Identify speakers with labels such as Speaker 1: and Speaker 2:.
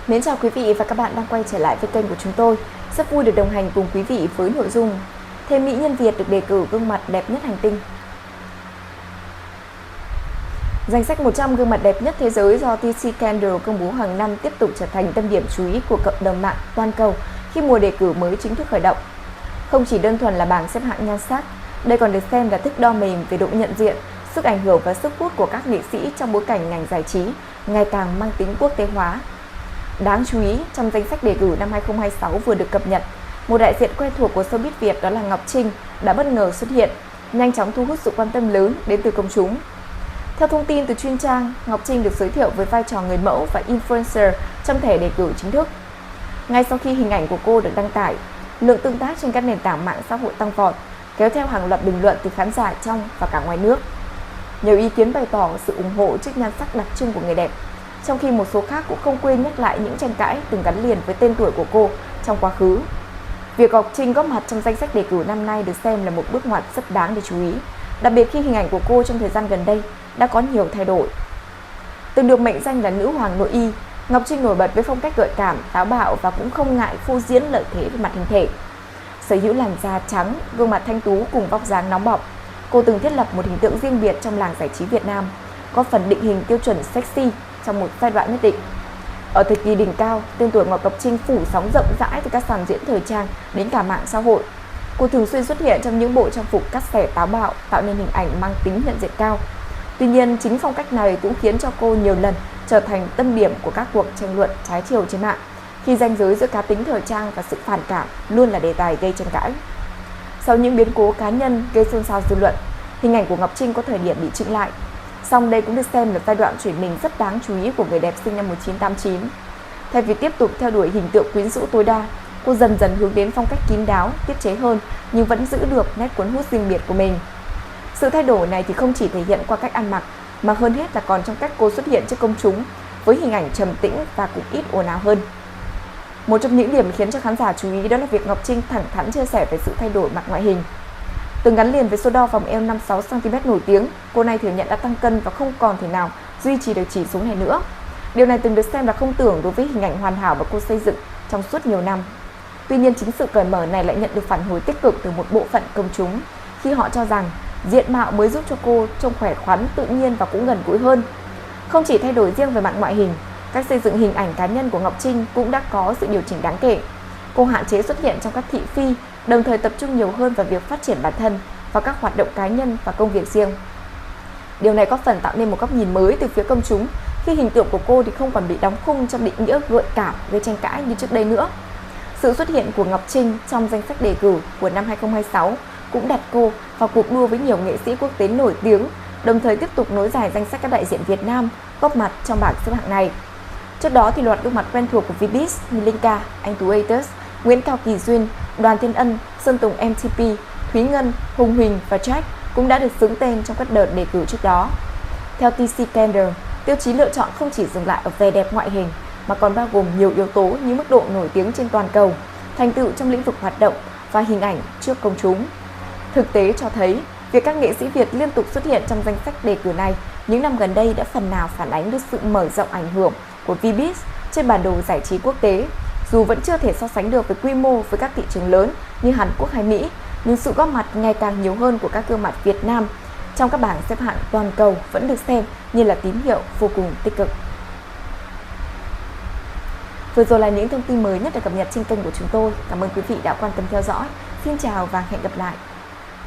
Speaker 1: Mến chào quý vị và các bạn đang quay trở lại với kênh của chúng tôi. Rất vui được đồng hành cùng quý vị với nội dung thêm mỹ nhân Việt được đề cử gương mặt đẹp nhất hành tinh. Danh sách 100 gương mặt đẹp nhất thế giới do TC Candle công bố hàng năm tiếp tục trở thành tâm điểm chú ý của cộng đồng mạng toàn cầu khi mùa đề cử mới chính thức khởi động. Không chỉ đơn thuần là bảng xếp hạng nhan sắc, đây còn được xem là thước đo mềm về độ nhận diện, sức ảnh hưởng và sức hút của các nghệ sĩ trong bối cảnh ngành giải trí ngày càng mang tính quốc tế hóa. Đáng chú ý, trong danh sách đề cử năm 2026 vừa được cập nhật, một đại diện quen thuộc của showbiz Việt đó là Ngọc Trinh đã bất ngờ xuất hiện, nhanh chóng thu hút sự quan tâm lớn đến từ công chúng. Theo thông tin từ chuyên trang, Ngọc Trinh được giới thiệu với vai trò người mẫu và influencer trong thẻ đề cử chính thức. Ngay sau khi hình ảnh của cô được đăng tải, lượng tương tác trên các nền tảng mạng xã hội tăng vọt, kéo theo hàng loạt bình luận từ khán giả trong và cả ngoài nước. Nhiều ý kiến bày tỏ sự ủng hộ trước nhan sắc đặc trưng của người đẹp, trong khi một số khác cũng không quên nhắc lại những tranh cãi từng gắn liền với tên tuổi của cô trong quá khứ. Việc Ngọc Trinh góp mặt trong danh sách đề cử năm nay được xem là một bước ngoặt rất đáng để chú ý, đặc biệt khi hình ảnh của cô trong thời gian gần đây đã có nhiều thay đổi. Từng được mệnh danh là nữ hoàng nội y, Ngọc Trinh nổi bật với phong cách gợi cảm, táo bạo và cũng không ngại phô diễn lợi thế về mặt hình thể. Sở hữu làn da trắng, gương mặt thanh tú cùng vóc dáng nóng bỏng, cô từng thiết lập một hình tượng riêng biệt trong làng giải trí Việt Nam, có phần định hình tiêu chuẩn sexy trong một giai đoạn nhất định. Ở thời kỳ đỉnh cao, tên tuổi Ngọc Trinh phủ sóng rộng rãi từ các sàn diễn thời trang đến cả mạng xã hội. Cô thường xuyên xuất hiện trong những bộ trang phục cắt xẻ táo bạo, tạo nên hình ảnh mang tính nhận diện cao. Tuy nhiên, chính phong cách này cũng khiến cho cô nhiều lần trở thành tâm điểm của các cuộc tranh luận trái chiều trên mạng, khi ranh giới giữa cá tính thời trang và sự phản cảm luôn là đề tài gây tranh cãi. Sau những biến cố cá nhân gây xôn xao dư luận, hình ảnh của Ngọc Trinh có thời điểm bị chững lại. Song đây cũng được xem là giai đoạn chuyển mình rất đáng chú ý của người đẹp sinh năm 1989. Thay vì tiếp tục theo đuổi hình tượng quyến rũ tối đa, cô dần dần hướng đến phong cách kín đáo, tiết chế hơn nhưng vẫn giữ được nét cuốn hút riêng biệt của mình. Sự thay đổi này thì không chỉ thể hiện qua cách ăn mặc, mà hơn hết là còn trong cách cô xuất hiện trước công chúng, với hình ảnh trầm tĩnh và cũng ít ồn ào hơn. Một trong những điểm khiến cho khán giả chú ý đó là việc Ngọc Trinh thẳng thắn chia sẻ về sự thay đổi mặt ngoại hình. Từng gắn liền với số đo vòng eo 56 cm nổi tiếng, cô này thừa nhận đã tăng cân và không còn thể nào duy trì được chỉ số này nữa. Điều này từng được xem là không tưởng đối với hình ảnh hoàn hảo mà cô xây dựng trong suốt nhiều năm. Tuy nhiên, chính sự cởi mở này lại nhận được phản hồi tích cực từ một bộ phận công chúng, khi họ cho rằng diện mạo mới giúp cho cô trông khỏe khoắn, tự nhiên và cũng gần gũi hơn. Không chỉ thay đổi riêng về mặt ngoại hình, cách xây dựng hình ảnh cá nhân của Ngọc Trinh cũng đã có sự điều chỉnh đáng kể. Cô hạn chế xuất hiện trong các thị phi, đồng thời tập trung nhiều hơn vào việc phát triển bản thân và các hoạt động cá nhân và công việc riêng. Điều này có phần tạo nên một góc nhìn mới từ phía công chúng, khi hình tượng của cô thì không còn bị đóng khung trong định nghĩa gợi cảm gây tranh cãi như trước đây nữa. Sự xuất hiện của Ngọc Trinh trong danh sách đề cử của năm 2026 cũng đặt cô vào cuộc đua với nhiều nghệ sĩ quốc tế nổi tiếng, đồng thời tiếp tục nối dài danh sách các đại diện Việt Nam góp mặt trong bảng xếp hạng này. Trước đó thì loạt gương mặt quen thuộc của Vbiz như Linh Ca, Anh Tú Atos, Nguyễn Cao Kỳ Duyên, Đoàn Thiên Ân, Sơn Tùng MTP, Thúy Ngân, Hùng Huỳnh và Jack cũng đã được xướng tên trong các đợt đề cử trước đó. Theo TC Candle, tiêu chí lựa chọn không chỉ dừng lại ở vẻ đẹp ngoại hình mà còn bao gồm nhiều yếu tố như mức độ nổi tiếng trên toàn cầu, thành tựu trong lĩnh vực hoạt động và hình ảnh trước công chúng. Thực tế cho thấy, việc các nghệ sĩ Việt liên tục xuất hiện trong danh sách đề cử này những năm gần đây đã phần nào phản ánh được sự mở rộng ảnh hưởng của Vbiz trên bản đồ giải trí quốc tế. Dù vẫn chưa thể so sánh được với quy mô với các thị trường lớn như Hàn Quốc hay Mỹ, nhưng sự góp mặt ngày càng nhiều hơn của các gương mặt Việt Nam trong các bảng xếp hạng toàn cầu vẫn được xem như là tín hiệu vô cùng tích cực. Vừa rồi là những thông tin mới nhất được cập nhật trên kênh của chúng tôi. Cảm ơn quý vị đã quan tâm theo dõi. Xin chào và hẹn gặp lại.